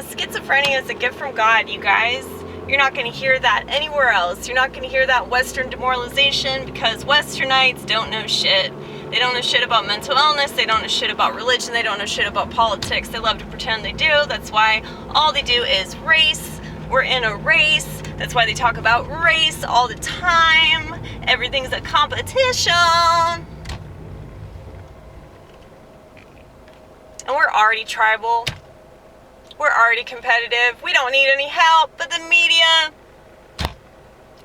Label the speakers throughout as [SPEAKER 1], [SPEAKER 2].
[SPEAKER 1] Schizophrenia is a gift from God, you guys. You're not going to hear that anywhere else. You're not going to hear that Western demoralization because westernites don't know shit. They don't know shit about mental illness. They don't know shit about religion. They don't know shit about politics. They love to pretend they do. That's why all they do is race. We're in a race. That's why they talk about race all the time. Everything's a competition. And we're already tribal. We're already competitive. We don't need any help, but the media,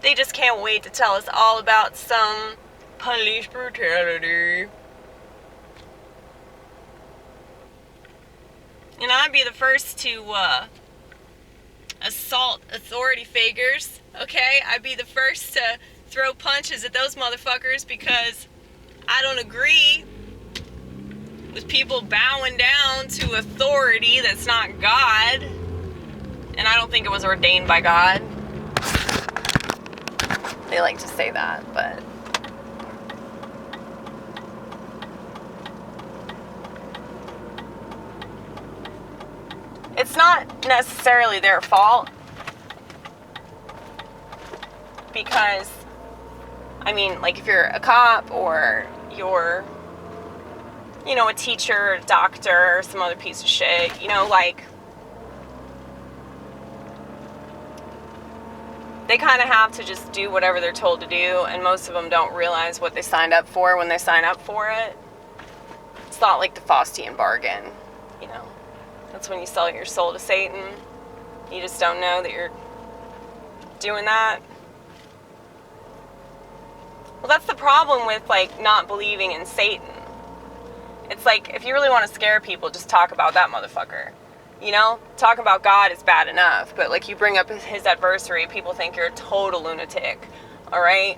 [SPEAKER 1] they just can't wait to tell us all about some police brutality. And I'd be the first to assault authority figures, okay? I'd be the first to throw punches at those motherfuckers because I don't agree with people bowing down to authority that's not God. And I don't think it was ordained by God. They like to say that, but it's not necessarily their fault. Because, I mean, like if you're a cop or you're, you know, a teacher, a doctor, or some other piece of shit, you know, like, they kind of have to just do whatever they're told to do, and most of them don't realize what they signed up for when they sign up for it. It's not like the faustian bargain, you know. That's when you sell your soul to Satan. You just don't know that you're doing that. Well, that's the problem with, like, not believing in Satan. It's like, if you really want to scare people, just talk about that motherfucker. You know? Talk about God is bad enough. But, like, you bring up his adversary, people think you're a total lunatic. Alright?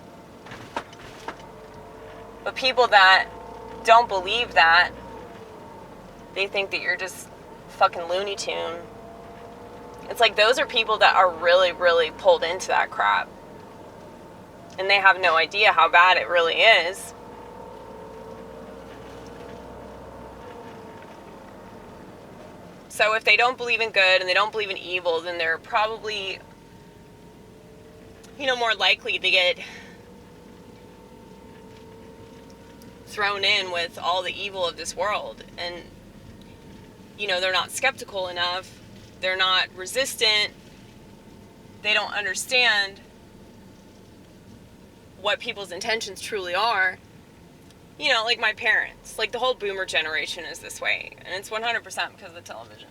[SPEAKER 1] But people that don't believe that, they think that you're just fucking Looney Tune. It's like, those are people that are really, really pulled into that crap. And they have no idea how bad it really is. So if they don't believe in good and they don't believe in evil, then they're probably, you know, more likely to get thrown in with all the evil of this world. And, you know, they're not skeptical enough. They're not resistant. They don't understand what people's intentions truly are. You know, like my parents. Like, the whole boomer generation is this way. And it's 100% because of the television.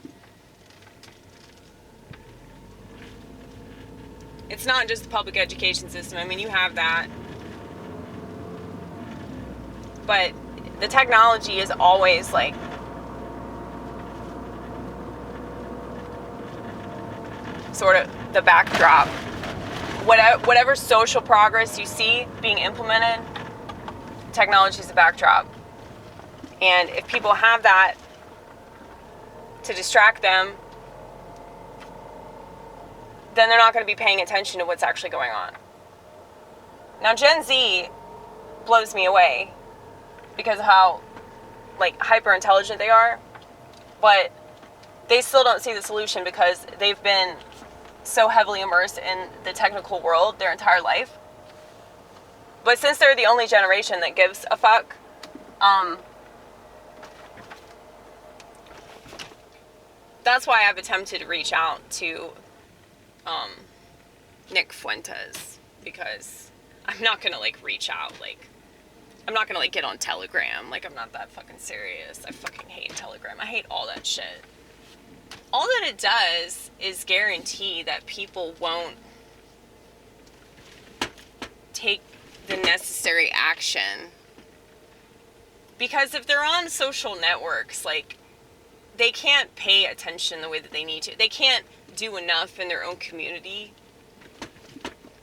[SPEAKER 1] It's not just the public education system. I mean, you have that. But the technology is always, like, sort of the backdrop. Whatever social progress you see being implemented, technology is the backdrop. And if people have that to distract them, then they're not going to be paying attention to what's actually going on. Now, Gen Z blows me away because of how, like, hyper intelligent they are, but they still don't see the solution because they've been so heavily immersed in the technical world their entire life. But since they're the only generation that gives a fuck, that's why I've attempted to reach out to Nick Fuentes, because I'm not gonna, like, reach out, like, I'm not gonna, like, get on Telegram, like, I'm not that fucking serious. I fucking hate Telegram. I hate all that shit. All that it does is guarantee that people won't take the necessary action. Because if they're on social networks, like, they can't pay attention the way that they need to. They can't do enough in their own community.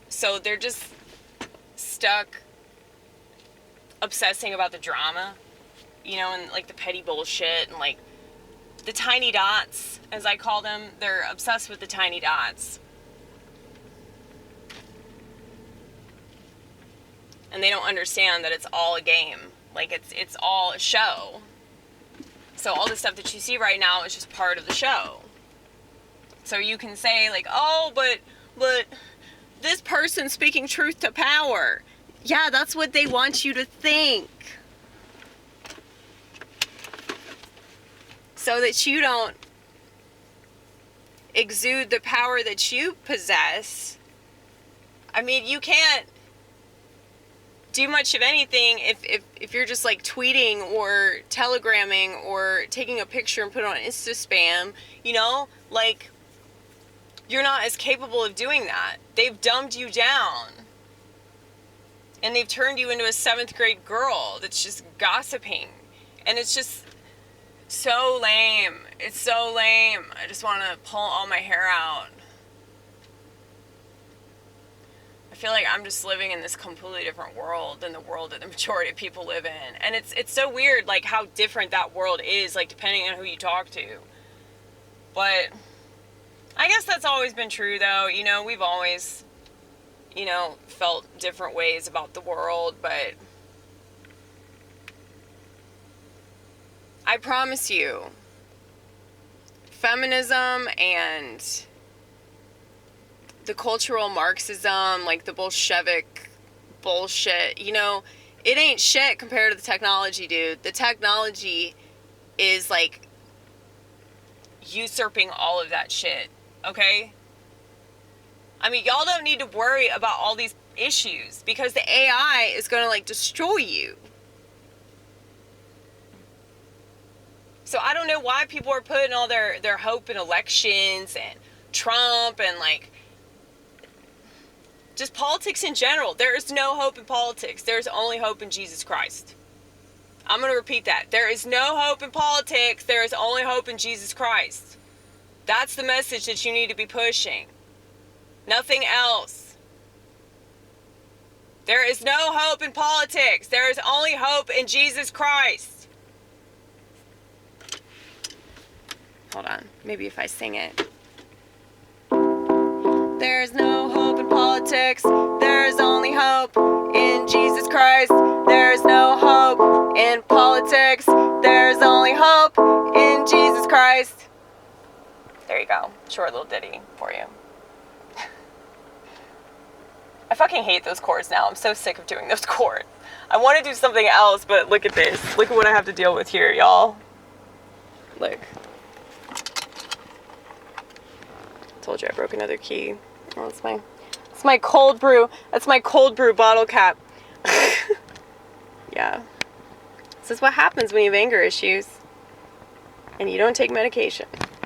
[SPEAKER 1] So they're just stuck obsessing about the drama, you know, and, like, the petty bullshit and, like, the tiny dots, as I call them. They're obsessed with the tiny dots. And they don't understand that it's all a game. Like, it's all a show. So all the stuff that you see right now is just part of the show. So you can say like, oh, but this person's speaking truth to power. Yeah, that's what they want you to think. So that you don't exude the power that you possess. I mean, you can't do much of anything if you're just like tweeting or telegramming or taking a picture and put it on Insta spam, you know? Like, you're not as capable of doing that. They've dumbed you down. And they've turned you into a 7th grade girl that's just gossiping. And it's just so lame. It's so lame. I just want to pull all my hair out. I feel like I'm just living in this completely different world than the world that the majority of people live in. And it's so weird, like, how different that world is, like, depending on who you talk to. But I guess that's always been true, though. You know, we've always, you know, felt different ways about the world, but I promise you, feminism and the cultural Marxism, like the Bolshevik bullshit, you know, it ain't shit compared to the technology, dude. The technology is, like, usurping all of that shit, okay? I mean, y'all don't need to worry about all these issues because the AI is gonna, like, destroy you. So I don't know why people are putting all their hope in elections and Trump and, like, just politics in general. There is no hope in politics. There is only hope in Jesus Christ. I'm going to repeat that. There is no hope in politics. There is only hope in Jesus Christ. That's the message that you need to be pushing. Nothing else. There is no hope in politics. There is only hope in Jesus Christ. Hold on. Maybe if I sing it. There's no hope in politics. There's only hope in Jesus Christ. There's no hope in politics. There's only hope in Jesus Christ. There you go. Short little ditty for you. I fucking hate those chords now. I'm so sick of doing those chords. I want to do something else, but look at this. Look at what I have to deal with here, y'all. Look. Told you I broke another key. Oh, it's my cold brew. That's my cold brew bottle cap. Yeah. This is what happens when you have anger issues and you don't take medication.